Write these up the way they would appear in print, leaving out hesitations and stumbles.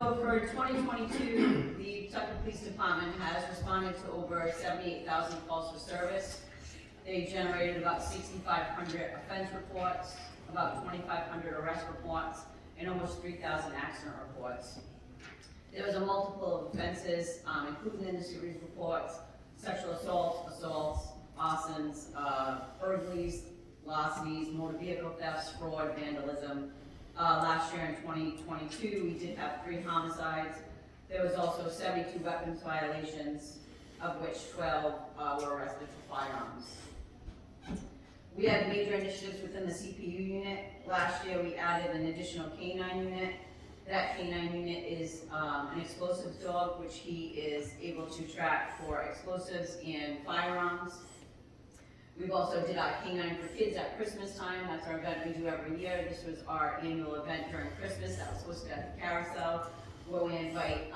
So for 2022, the Pawtucket Police Department has responded to over 78,000 calls for service. They generated about 6,500 offense reports, about 2,500 arrest reports, and almost 3,000 accident reports. There was a multiple offenses, including in the series reports, sexual assaults, arsons, burglaries, larcenies, motor vehicle thefts, fraud, vandalism. Last year in 2022, we did have 3 homicides. There was also 72 weapons violations, of which 12 were arrested for firearms. We had major initiatives within the CPU unit. Last year, we added an additional K9 unit. That K9 unit is an explosives dog, which he is able to track for explosives and firearms. We've also did our K9 for Kids at Christmas time. That's our event we do every year. This was our annual event during Christmas that was supposed to be at the carousel, where we invite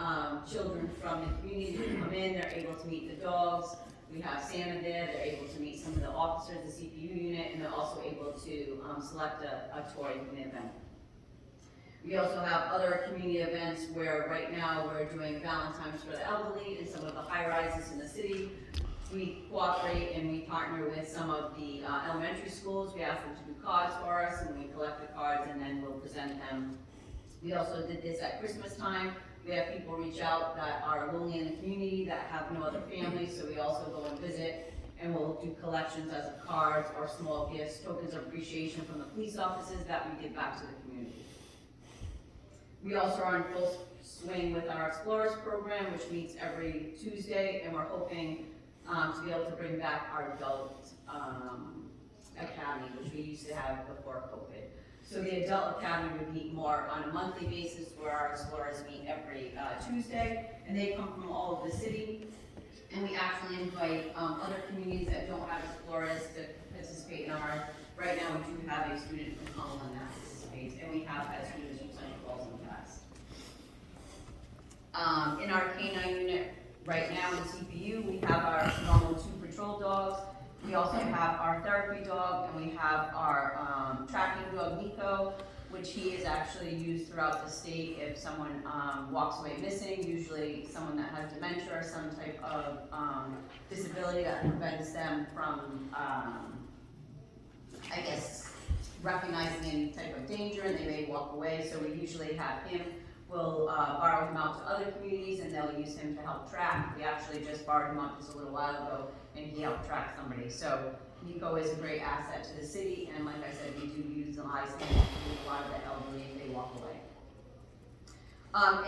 children from the community to come in. They're able to meet the dogs. We have Santa there. They're able to meet some of the officers, the CPU unit, and they're also able to select a toy from the event. We also have other community events where right now we're doing Valentine's for the elderly in some of the high rises in the city. We cooperate and we partner with some of the elementary schools. We ask them to do cards for us, and we collect the cards and then we'll present them. We also did this at Christmas time. We have people reach out that are lonely in the community that have no other family, so we also go and visit, and we'll do collections as of cards or small gifts, tokens of appreciation from the police officers that we give back to the community. We also are in full swing with our Explorers program, which meets every Tuesday, and we're hoping to be able to bring back our adult academy, which we used to have before COVID. So the adult academy would meet more on a monthly basis, where our Explorers meet every Tuesday, and they come from all over the city. And we actually invite other communities that don't have Explorers to participate in ours. Right now, we do have a student from Cumberland that participates, and we have had students from Central Falls in the past. In our K9 unit, right now in CPU, we have our normal 2 patrol dogs. We also have our therapy dog, and we have our tracking dog, Nico, which he is actually used throughout the state if someone walks away missing, usually someone that has dementia or some type of disability that prevents them from, I guess, recognizing any type of danger, and they may walk away. So we usually have him. We'll borrow him out to other communities, and they'll use him to help track. We actually just borrowed him out just a little while ago, and he helped track somebody. So Nico is a great asset to the city, and like I said, we do utilize him with a lot of the elderly if they walk away.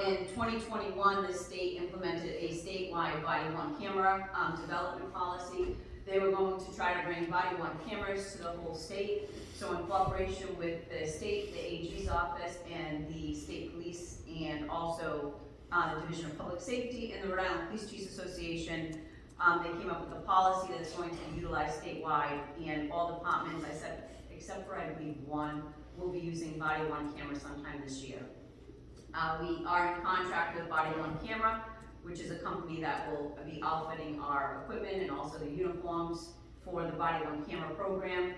In 2021, the state implemented a statewide body-worn camera development policy. They were going to try to bring body-worn cameras to the whole state. So in cooperation with the state, the AG's office, and the state police, and also the Division of Public Safety and the Rhode Island Police Chiefs Association, they came up with a policy that's going to be utilized statewide, and all departments, I said, except for I believe 1, will be using body-worn cameras sometime this year. We are in contract with Body-Worn Camera, which is a company that will be outfitting our equipment and also the uniforms for the Body-Worn Camera program.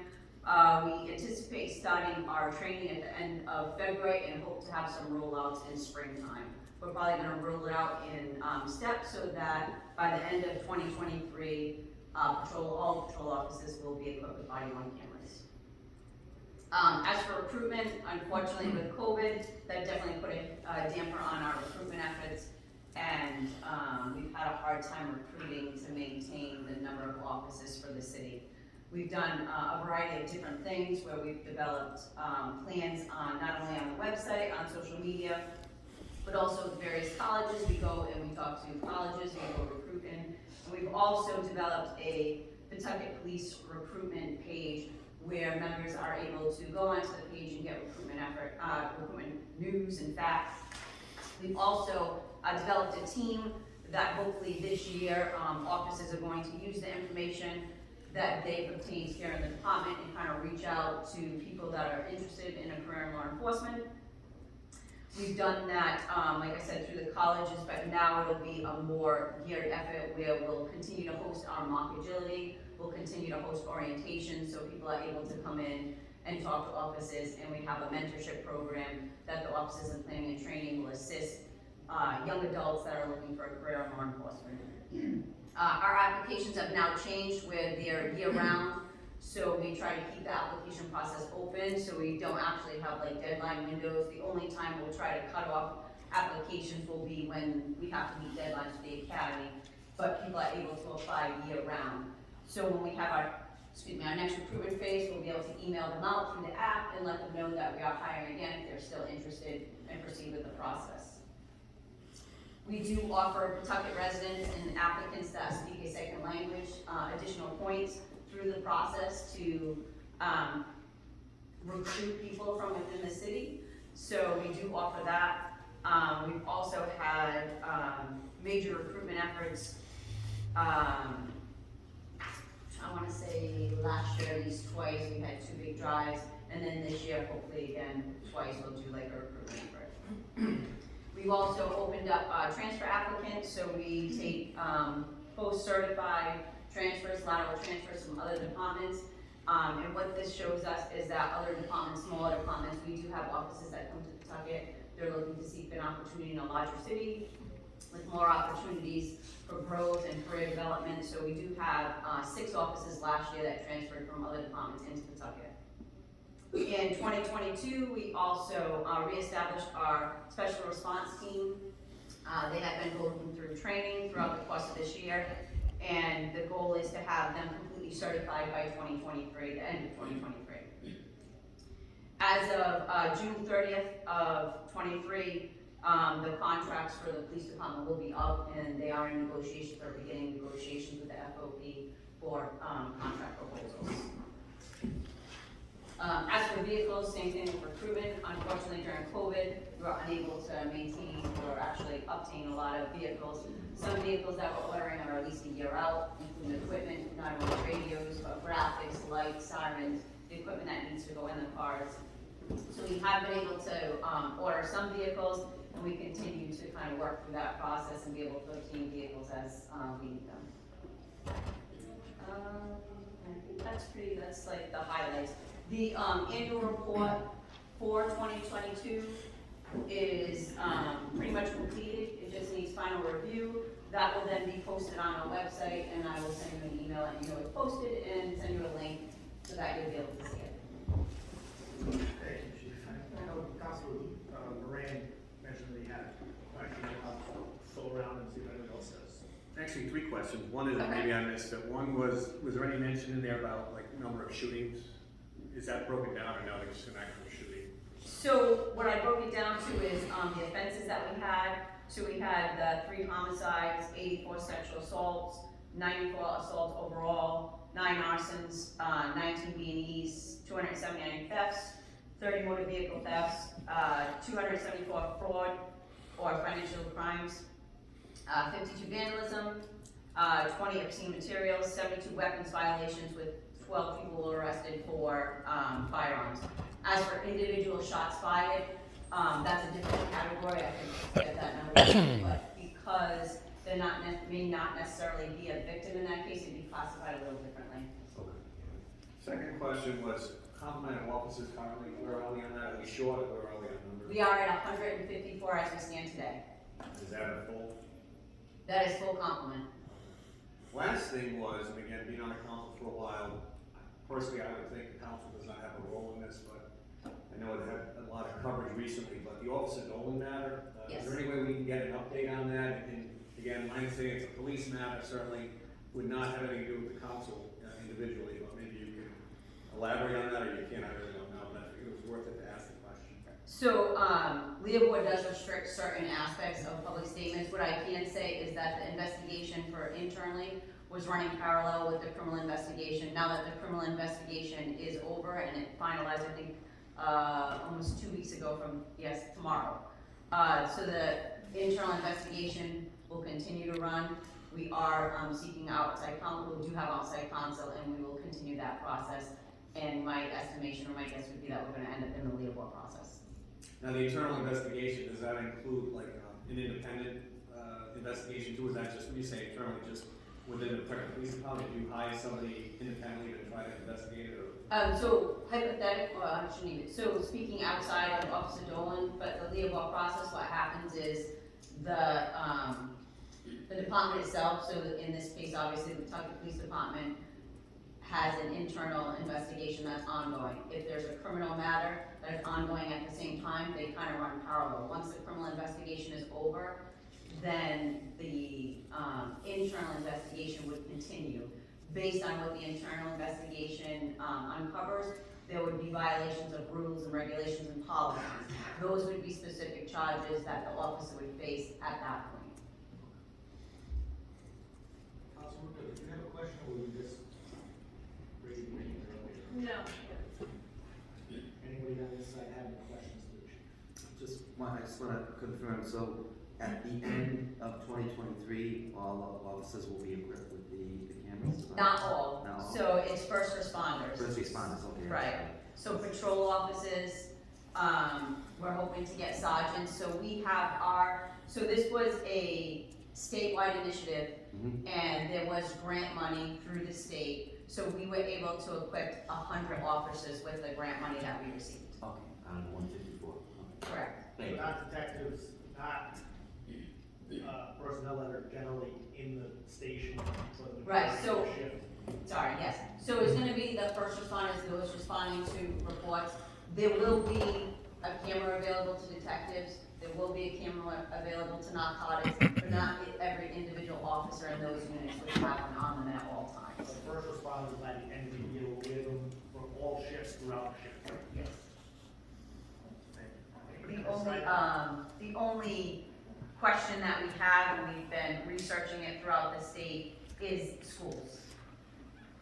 We anticipate starting our training at the end of February and hope to have some rollouts in springtime. We're probably going to roll it out in steps so that by the end of 2023, all patrol offices will be equipped with body-worn cameras. As for recruitment, unfortunately with COVID, that definitely put a damper on our recruitment efforts, and we've had a hard time recruiting to maintain the number of offices for the city. We've done a variety of different things where we've developed plans on not only on the website, on social media, but also with various colleges. We go and we talk to colleges, we go recruit in. And we've also developed a Pawtucket Police recruitment page where members are able to go onto the page and get recruitment news and facts. We've also developed a team that hopefully this year officers are going to use the information that they've obtained here in the department and kind of reach out to people that are interested in a career in law enforcement. We've done that, like I said, through the colleges, but now it'll be a more geared effort where we'll continue to host our mock agility, we'll continue to host orientation so people are able to come in and talk to officers, and we have a mentorship program that the officers in planning and training will assist young adults that are looking for a career in law enforcement. Our applications have now changed where they're year-round, so we try to keep the application process open, so we don't actually have like deadline windows. The only time we'll try to cut off applications will be when we have to meet deadlines for the academy, but people are able to apply year-round. So when we have our next recruitment phase, we'll be able to email them out through the app and let them know that we are hiring again if they're still interested and proceed with the process. We do offer Pawtucket residents and applicants that speak a second language additional points through the process to recruit people from within the city. So we do offer that. We've also had major recruitment efforts. I want to say last year at least twice we had 2 big drives, and then this year hopefully again twice we'll do like a recruitment effort. We've also opened up transfer applicants, so we take post-certified transfers, lateral transfers from other departments. And what this shows us is that other departments, smaller departments, we do have offices that come to Pawtucket. They're looking to seek an opportunity in a larger city with more opportunities for growth and career development. So we do have 6 offices last year that transferred from other departments into Pawtucket. In 2022, we also reestablished our special response team. They have been going through training throughout the course of this year, and the goal is to have them completely certified by 2023, the end of 2023. As of June 30th of 23, the contracts for the police department will be up, and they are in negotiations, or beginning negotiations with the FOP for contract proposals. As for vehicles, same thing with recruitment. Unfortunately, during COVID, we were unable to maintain or actually obtain a lot of vehicles. Some vehicles that we're ordering are at least a year out, including equipment, not only radios, but graphics, lights, sirens, the equipment that needs to go in the cars. So we have been able to order some vehicles, and we continue to kind of work through that process and be able to obtain vehicles as we need them. I think that's like the highlights. The annual report for 2022 is pretty much completed. It just needs final review. That will then be posted on our website, and I will send you an email and you know it's posted and send you a link so that you'll be able to see it. Thank you, Chief. I know Councilor Moran mentioned that he had a question. I'll fill around and see what anyone else says. Actually, 3 questions. One is, maybe I missed it. One was there any mention in there about like number of shootings? Is that broken down, or no, like just an actual shooting? So what I broke it down to is the offenses that we had. So we had the 3 homicides, 84 sexual assaults, 94 assaults overall, 9 arsons, 19 B&Es, 279 thefts, 30 motor vehicle thefts, 274 fraud or financial crimes, 52 vandalism, 20 obscene materials, 72 weapons violations with 12 people were arrested for firearms. As for individual shots fired, that's a different category. I can get that number, but because they're may not necessarily be a victim in that case, it'd be classified a little differently. Okay. Second question was complement of officers currently. Where are we on that? Are we short, or where are we on numbers? We are at 154 as we stand today. Is that a full? That is full complement. Last thing was, and again, being on the council for a while, personally, I would think the council does not have a role in this, but I know it had a lot of coverage recently, but the officers only matter. Yes. Is there any way we can get an update on that? And again, my understanding it's a police matter, certainly would not have anything to do with the council individually, but maybe you can elaborate on that, or you can't, I really don't know, but I think it was worth it to ask the question. So, Leah Board does restrict certain aspects of public statements. What I can say is that the investigation for internally was running parallel with the criminal investigation. Now that the criminal investigation is over and it finalized, I think, almost 2 weeks ago from, tomorrow. So the internal investigation will continue to run. We are seeking outside counsel. We do have outside counsel, and we will continue that process. And my estimation or my guess would be that we're going to end up in the Leah Board process. Now, the internal investigation, does that include like an independent investigation too? Is that just, when you say internally, just within the Pawtucket Police Department, do you hire somebody independently to try to investigate it? Or? So hypothetical, I shouldn't even, so speaking outside of Officer Dolan, but the Leah Board process, what happens is the department itself, so in this case, obviously, the Pawtucket Police Department has an internal investigation that's ongoing. If there's a criminal matter that is ongoing at the same time, they kind of run parallel. Once the criminal investigation is over, then the internal investigation would continue. Based on what the internal investigation uncovers, there would be violations of rules and regulations and policies. Those would be specific charges that the officer would face at that point. Councilman, did you have a question, or were you just raising your hand earlier? No. Anybody on this side have any questions to the chief? I just want to confirm, so at the end of 2023, all officers will be equipped with the cameras? Not all. Not all. So it's first responders. First responders, okay. Right. So patrol officers, we're hoping to get sergeants. So we have so this was a statewide initiative, and there was grant money through the state. So we were able to equip 100 officers with the grant money that we received. Okay, out of 154. Okay. Correct. Thank you. Not detectives, not personnel that are generally in the station for the Right, majority so- of the shift. Sorry, yes. So it's gonna be the first responders, those responding to reports. There will be a camera available to detectives. There will be a camera available to narcotics, but not every individual officer in those units would have one on them at all times. So first responders by the end of the year will give them for all shifts throughout the shift. Yes. Thank you. The only question that we have, and we've been researching it throughout the state, is schools.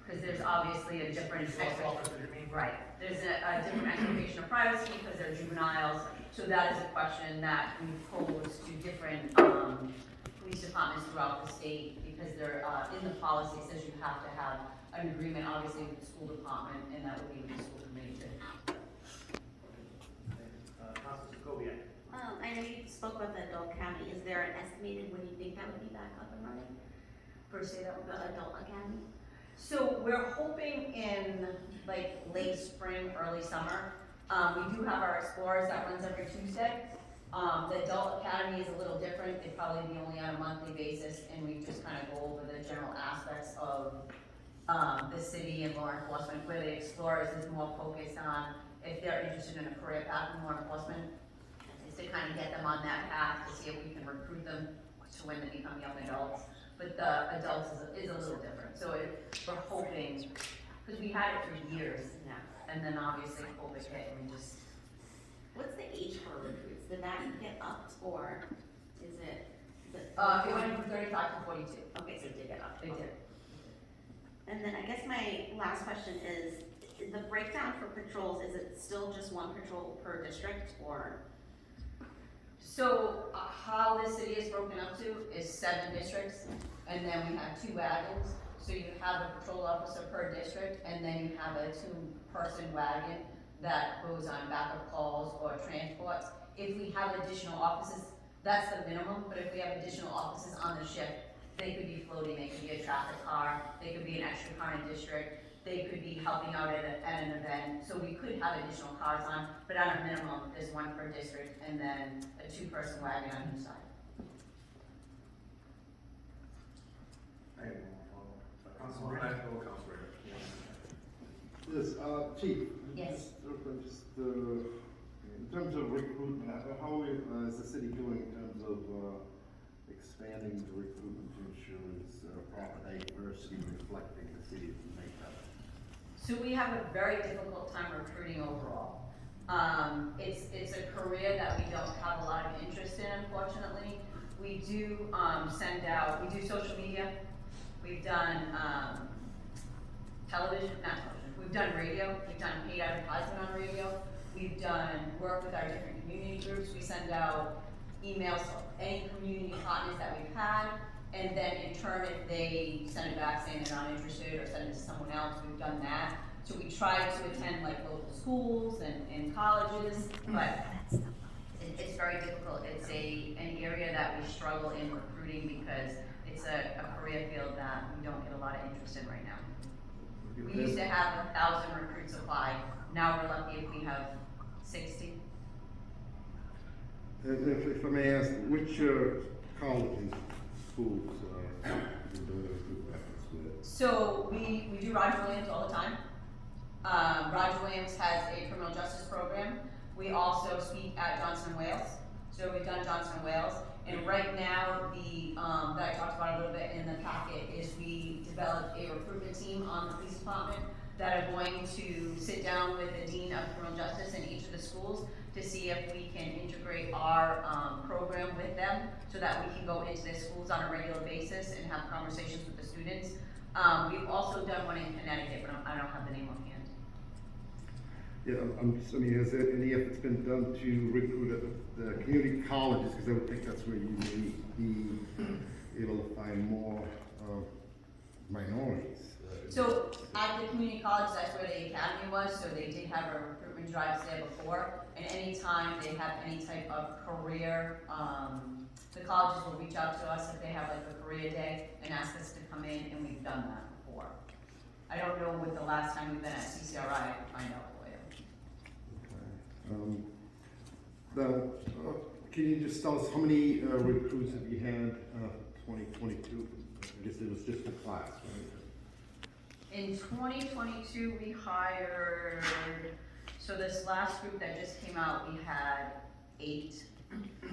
Because there's obviously a different Police officer, you mean? right, there's a different expectation of privacy because they're juveniles. So that is a question that we pose to different, police departments throughout the state, because they're, in the policy says you have to have an agreement, obviously, with the school department, and that would be with the school committee too. Councilman Jacobian. I know you spoke about the adult academy. Is there an estimated when you think that would be back up and running? First, say that one. The adult academy? So we're hoping in like late spring, early summer. We do have our Explorers that runs every Tuesday. The Adult Academy is a little different. They probably be only on a monthly basis, and we just kind of go over the general aspects of the city and law enforcement, where the Explorers is more focused on if they're interested in a career path in law enforcement, is to kind of get them on that path to see if we can recruit them to when they become young adults. But the adults is a little different. So we're hoping, because we had it for years now, and then obviously COVID hit and we just. What's the age for recruits? Did that get upped or is it? It went from 35 to 42. Okay, so it did get upped. They did. And then I guess my last question is the breakdown for patrols, is it still just one patrol per district or? So how the city is broken up to is 7 districts, and then we have 2 wagons. So you have a patrol officer per district, and then you have a 2-person wagon that goes on backup calls or transports. If we have additional officers, that's the minimum, but if we have additional officers on the shift, they could be floating, they could be a traffic car, they could be an extra car in district, they could be helping out at an event. So we could have additional cars on, but at a minimum, there's 1 per district, and then a 2-person wagon on each side. I have Councilman, Councilman. Yes, Chief. Yes. In terms of recruitment, how is the city doing in terms of expanding the recruitment to ensure it's proper diversity reflecting the city's makeup? So we have a very difficult time recruiting overall. It's a career that we don't have a lot of interest in, unfortunately. We do send out, we do social media. We've done television, not television, we've done radio, we've done paid advertisement on radio. We've done work with our different community groups. We send out emails to any community partners that we've had, and then in turn, if they send it back saying they're not interested or send it to someone else, we've done that. So we try to attend like local schools and colleges, but it's very difficult. It's an area that we struggle in recruiting because it's a career field that we don't get a lot of interest in right now. We used to have 1,000 recruits apply. Now we're lucky if we have 60. And if I may ask, which colleges, schools, you doing the recruitment efforts with? So we do Roger Williams all the time. Roger Williams has a criminal justice program. We also speak at Johnson and Wales. So we've done Johnson and Wales. And right now, that I talked about a little bit in the packet is we developed a recruitment team on the police department that are going to sit down with the dean of criminal justice in each of the schools to see if we can integrate our program with them so that we can go into their schools on a regular basis and have conversations with the students. We've also done one in Connecticut, but I don't have the name offhand. Yeah, I mean, has there any efforts been done to recruit at the community colleges? Because I would think that's where you may be able to find more minorities. So at the community college, that's where the academy was, so they did have a recruitment drives there before. And anytime they have any type of career, the colleges will reach out to us if they have like a career day and ask us to come in, and we've done that before. I don't know what the last time we've been at CCRI, I can find out for you. Now, can you just tell us how many recruits have you had 2022? I guess it was just a class, right? In 2022, we hired, so this last group that just came out, we had 8.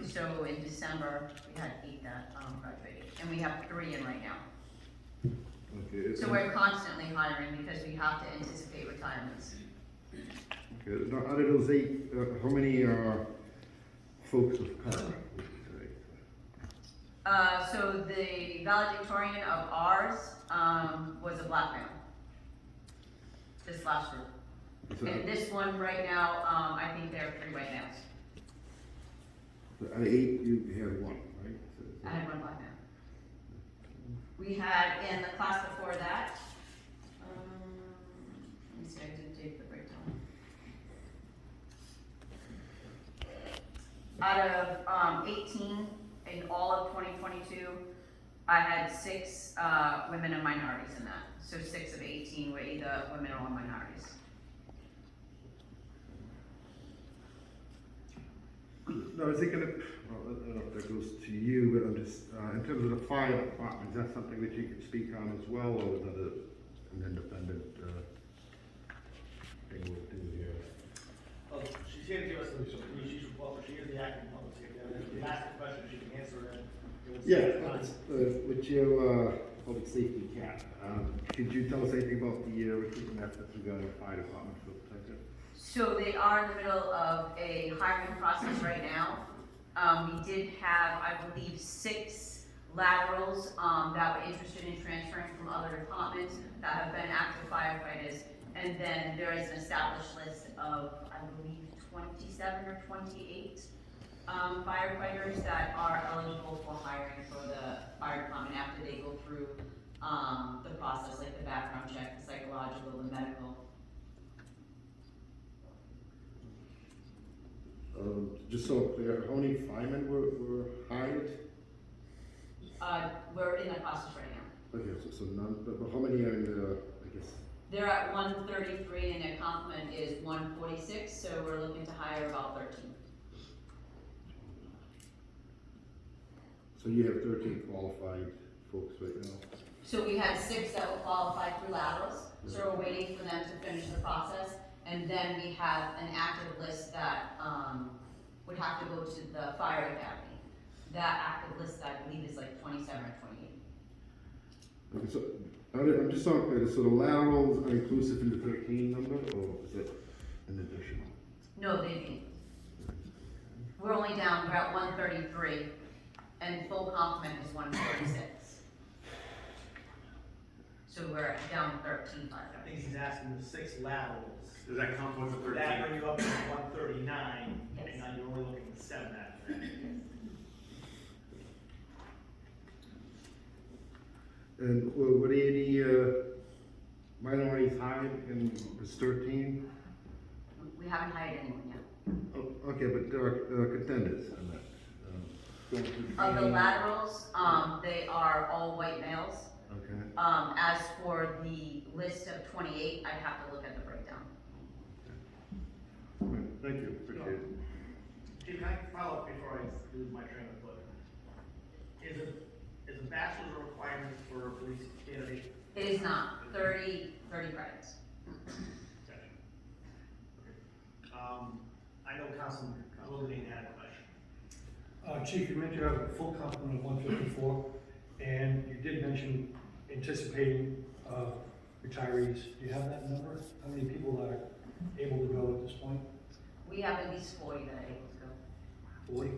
So in December, we had 8 that graduated, and we have 3 in right now. Okay. So we're constantly hiring because we have to anticipate retirements. Okay. Now, out of those 8, how many are folks of color? Would you say? So the valedictorian of ours was a black male. This last group. And this one right now, I think there are 3 white males. So out of 8, you had 1, right? I had 1 black male. We had in the class before that, let me see, I did take the breakdown. Out of 18 in all of 2022, I had 6 women and minorities in that. So 6 of 18 were either women or minorities. No, is it gonna, well, I don't know if that goes to you, but I'm just, in terms of the fire department, is that something that you could speak on as well, or is that an independent, thing we'll do here? Well, she's here to give us the police report, but she is the acting public safety. If you ask the question, she can answer it. With your, public safety cap, could you tell us anything about the recruitment efforts regarding the fire department for Pawtucket? So they are in the middle of a hiring process right now. We did have, I believe, 6 laterals that were interested in transferring from other departments that have been active firefighters. And then there is an established list of, I believe, 27 or 28 firefighters that are eligible for hiring for the fire department after they go through the process, like the background check, the psychological, the medical. Just so clear, how many firemen were hired? We're in the process right now. Okay, so none, but how many are in the, I guess? They're at 133 and their complement is 146, so we're looking to hire about 13. So you have 13 qualified folks right now? So we had 6 that were qualified through laterals, so we're waiting for them to finish the process. And then we have an active list that would have to go to the fire academy. That active list, I believe, is like 27 or 28. Okay, so I'm just so clear, so the laterals are inclusive in the 13 number, or is it an additional? No, they didn't. We're only down, we're at 133, and full complement is 146. So we're down 13 I think he's asking the 6 laterals. Does that count towards the Would that 13? bring you up to 139? Yes. And now you're only looking at 7 after that. And were there any minorities hired in this 13? We haven't hired anyone yet. Oh, okay, but there are contenders on that. Going through Of the training. laterals, they are all white males. Okay. As for the list of 28, I'd have to look at the breakdown. All right, thank you, appreciate it. Chief, can I follow up before I lose my train of thought? Is a bachelor's a requirement for a police candidate? It is not, 30 credits. Gotcha. Okay. I know Councilman Willoughby had a question. Chief, you mentioned you have a full complement of 154, and you did mention anticipating retirees. Do you have that number? How many people are able to go at this point? We have at least 40 that are able to go. 40?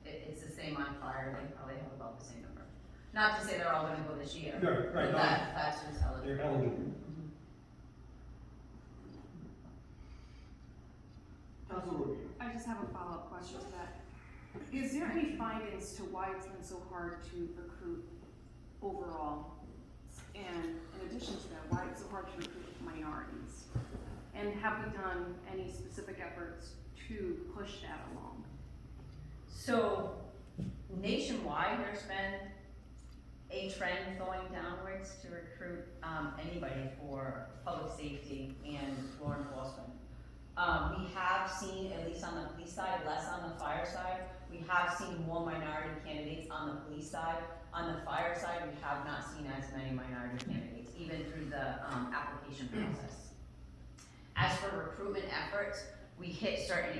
It's the same on fire, they probably have about the same number. Not to say they're all gonna go this year. Right, right, But no. that's who's eligible. They're eligible. Council Rubio. I just have a follow-up question to that. Is there any findings to why it's been so hard to recruit overall? And in addition to that, why it's so hard to recruit minorities? And have we done any specific efforts to push that along? So nationwide, there's been a trend going downwards to recruit anybody for public safety and law enforcement. We have seen, at least on the police side, less on the fire side. We have seen more minority candidates on the police side. On the fire side, we have not seen as many minority candidates, even through the application process. As for recruitment efforts, we hit certain,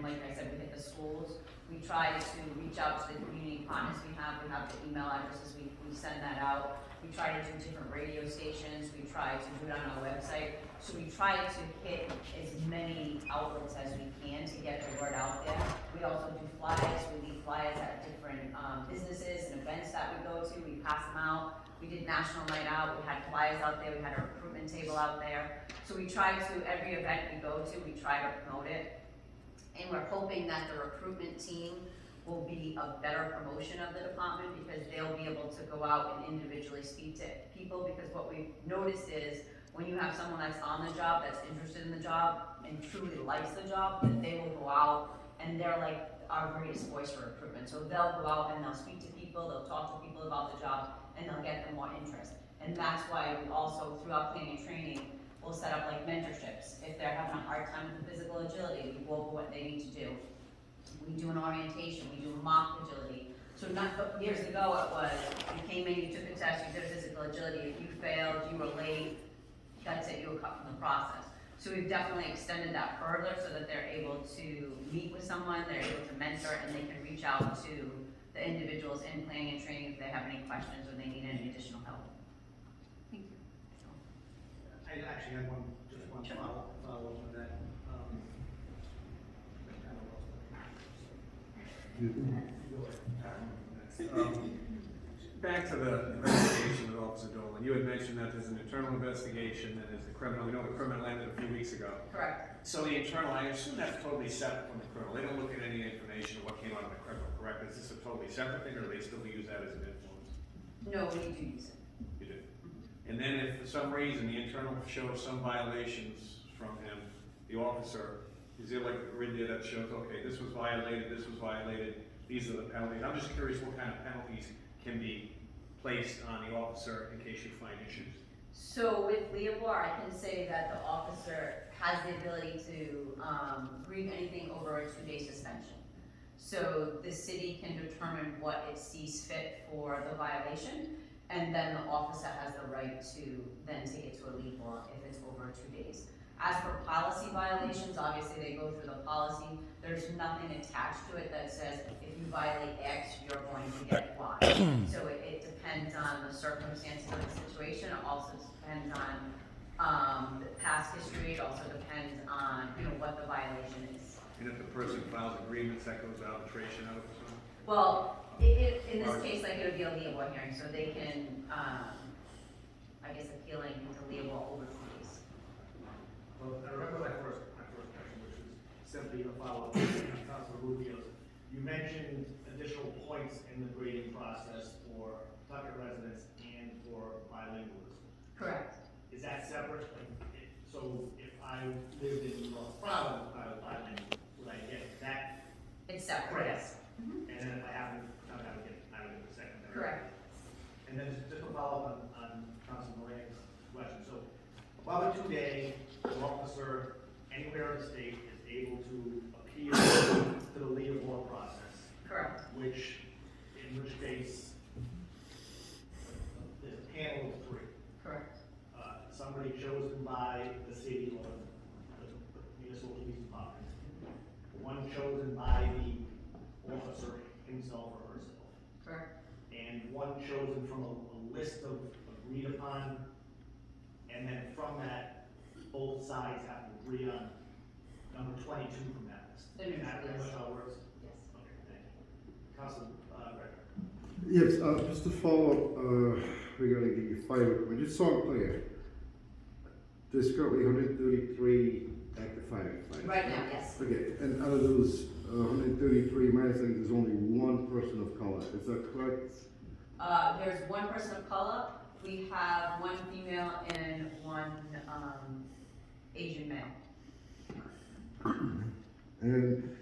like I said, we hit the schools. We try to reach out to the community partners we have the email addresses, we send that out. We try to do different radio stations, we try to do it on our website. So we try to hit as many outlets as we can to get the word out there. We also do flyers, we leave flyers at different businesses and events that we go to, we pass them out. We did National Night Out, we had flyers out there, we had a recruitment table out there. So we try to, every event we go to, we try to promote it. And we're hoping that the recruitment team will be a better promotion of the department because they'll be able to go out and individually speak to people, because what we've noticed is when you have someone that's on the job, that's interested in the job and truly likes the job, then they will go out and they're like our greatest voice for recruitment. So they'll go out and they'll speak to people, they'll talk to people about the job, and they'll get them more interest. And that's why we also, throughout planning and training, we'll set up like mentorships. If they're having a hard time with physical agility, we go over what they need to do. We do an orientation, we do mock agility. So years ago it was, you came in, you took a test, you did physical agility. If you failed, you were late, that's it, you were cut from the process. So we've definitely extended that further so that they're able to meet with someone, they're able to mentor, and they can reach out to the individuals in planning and training if they have any questions or they need any additional help. Thank you. I actually had just one follow-up on that. Back to the investigation with Officer Dolan, you had mentioned that there's an internal investigation and there's the criminal, we know the criminal ended a few weeks ago. Correct. So the internal, I assume that's totally separate from the criminal, they don't look at any information of what came out of the criminal, correct? Is this a totally separate thing, or do they still use that as an influence? No, we do use it. You do. And then if for some reason the internal shows some violations from him, the officer, is there like a grid there that shows, okay, this was violated, these are the penalties? I'm just curious what kind of penalties can be placed on the officer in case you find issues. So with Leobor, I can say that the officer has the ability to read anything over a 2-day suspension. So the city can determine what it sees fit for the violation, and then the officer has the right to then take it to a Leobor if it's over 2 days. As for policy violations, obviously they go through the policy. There's nothing attached to it that says if you violate X, you're going to get Y. So it depends on the circumstances of the situation. It also depends on the past history. It also depends on, what the violation is. And if the person files agreements, that goes to arbitration out of some? Well, in this case, like it would be a Leobor hearing, so they can, I guess, appeal anything to Leobor over 2 days. Well, I remember my first question, which was simply a follow-up on Councilor Rubio's. You mentioned additional points in the grading process for Pawtucket residents and for bilingualism. Correct. Is that separate? So if I lived in North Providence, I was bilingual, would I get that? It's separate, Correct. yes. And then if I happen, I would get the secondary. Correct. And then just a follow-up on Councilor Moran's question. So above a 2-day, chosen by the officer himself or herself, Correct. and one chosen from a list of agreed upon, and then from that, both sides have to agree on number 22 from that list. There Is that is, pretty yes. much how it works? Yes. Okay, thank you. Council, Gregor. Yes, just to follow up, regarding the fire equipment, just so I'm clear. There's currently 133 active firefighters. Right now, yes. Okay, and out of those 133, my understanding there's only one person of color, is that correct? There's one person of color, we have one female and one, Asian male. And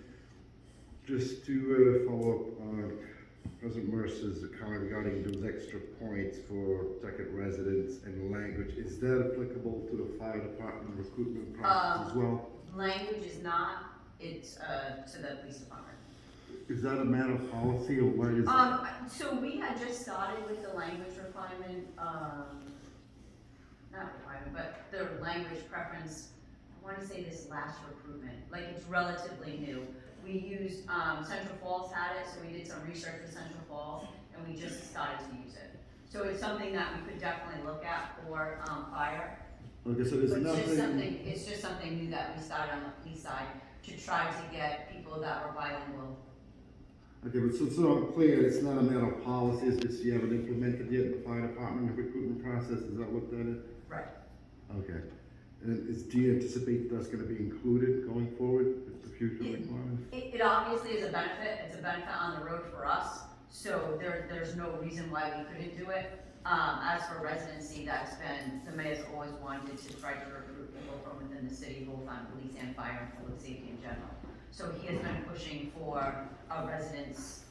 just to follow up on President Mercer's comment regarding those extra points for Pawtucket residents and language, is that applicable to the fire department recruitment process as well? Language is not, it's, to the police department. Is that a matter of policy or what is? So we had just started with the language requirement, not requirement, but the language preference, I wanna say this last recruitment, like it's relatively new. We used, Central Falls had it, so we did some research with Central Falls, and we just started to use it. So it's something that we could definitely look at for, fire. Okay, so there's But nothing. it's just something new that we started on the police side to try to get people that were bilingual. Okay, but so I'm clear, it's not a matter of policy, it's just you haven't implemented yet in the fire department recruitment process, is that what that is? Right. Okay. And do you anticipate that's gonna be included going forward with the future requirements? It obviously is a benefit, it's a benefit on the road for us, so there's no reason why we couldn't do it. As for residency, that's been, the mayor's always wanted to try to recruit people from within the city, both on police and fire and public safety in general. So he has been pushing for our residents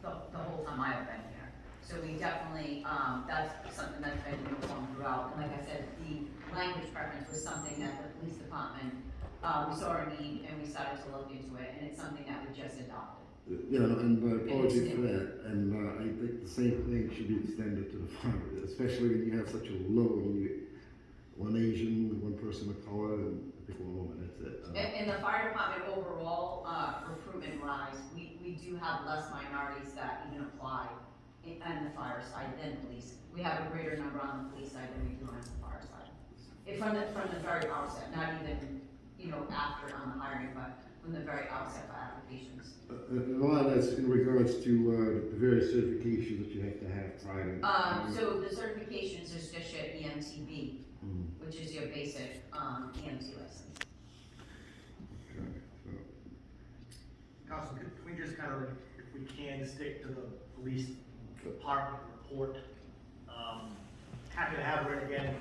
the whole time I've been here. So we definitely, that's something that's been uniform throughout, and like I said, the language preference was something that the police department, we saw a need and we started to look into it, and it's something that we just adopted. Yeah, and apologies for that, and I think the same thing should be extended to the fire, especially when you have such a low, one Asian, one person of color, and I think one woman, that's it. In the fire department overall, recruitment wise, we do have less minorities that even apply on the fire side than police. We have a greater number on the police side than we do on the fire side. From the very outset, not even, after on the hiring, but from the very outset for applications. And a lot of that's in regards to the various certifications that you have to have prior to. So the certifications is just your EMTB, which is your basic, EMT license. Okay, so. Council, can we just kind of, if we can, stick to the police department report? Happy to have her in again.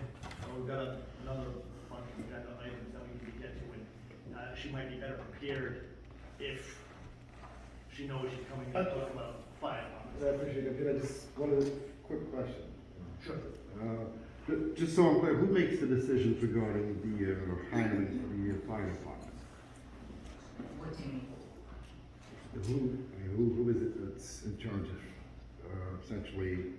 We've got another bunch of agenda items that we need to get to, and she might be better prepared if she knows she's coming in to talk about fire. I appreciate it. Can I just, one other quick question? Sure. Just so I'm clear, who makes the decisions regarding the hiring for the fire department? What do you mean? Who is it that's in charge of essentially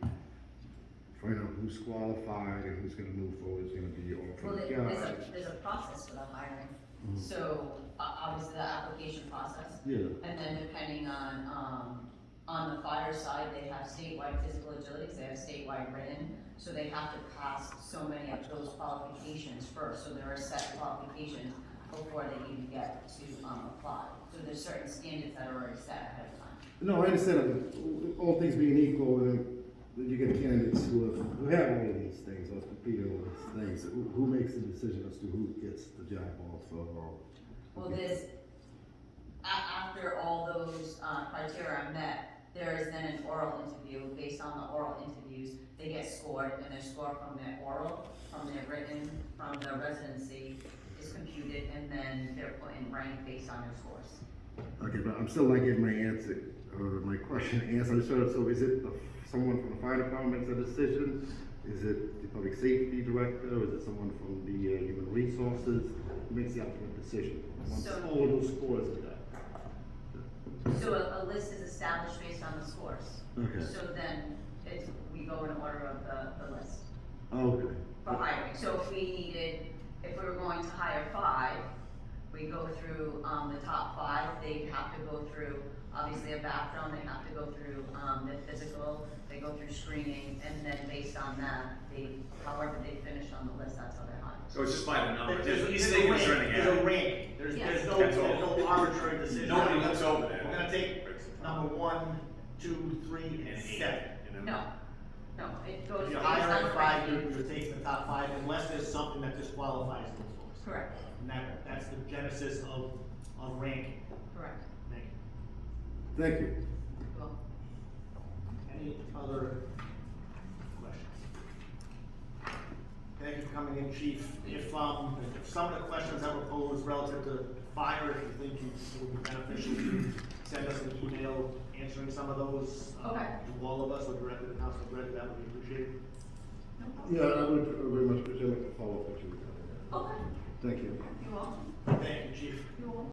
finding out who's qualified and who's gonna move forward, is gonna be Well, alternate there's a process for the hiring. So, obviously the application process, Yeah, and then depending on the fire side, they have statewide physical agilities, they have statewide written, so they have to pass so many of those qualifications first, so there are set qualifications before they even get to, apply. So there's certain standards that are already set ahead of time. no, I understand, all things being equal, you get candidates who have all of these things, or completed all these things, who makes the decision as to who gets the job also, or? Well, there's, after all those, criteria are met, there is then an oral interview. Based on the oral interviews, they get scored, and their score from their oral, from their written, from their residency is computed, and then they're put in rank based on their scores. Okay, but I'm still not getting my answer, my question answered. So is it someone from the fire department makes a decision? Is it the public safety director? Is it someone from the human resources? Who makes the ultimate decision? Once So- all those scores are done. So a list is established based on the scores. Okay. So then we go in order of the list Okay. for hiring. So if we were going to hire 5, We go through, the top 5, they have to go through, obviously a background, they have to go through, their physical, they go through screening, and then based on that, however they finish on the list, that's how they're hired. So it's just by the number, There's each a thing rank, concerning there's a it. ranking, there's Yes. no, That's all. there's no arbitrary decision. Nobody looks over that. We're gonna take number 1, 2, 3, and 7. No, it goes If based you're on hiring the 5, ranking. you're taking the top 5 unless there's something that disqualifies those folks. Correct, And that's the genesis of ranking. correct. Thank you. Thank you. Well, Any other questions? Thank you for coming in, chief. If some of the questions that were posed relative to fire, if you think it would be beneficial to send us an email answering some of those. Okay. To all of us or directly to Council Greg, that would be appreciated. no problem. Yeah, I would very much appreciate a follow-up with you. Okay, Thank you. you're welcome. Thank you, chief. You're welcome.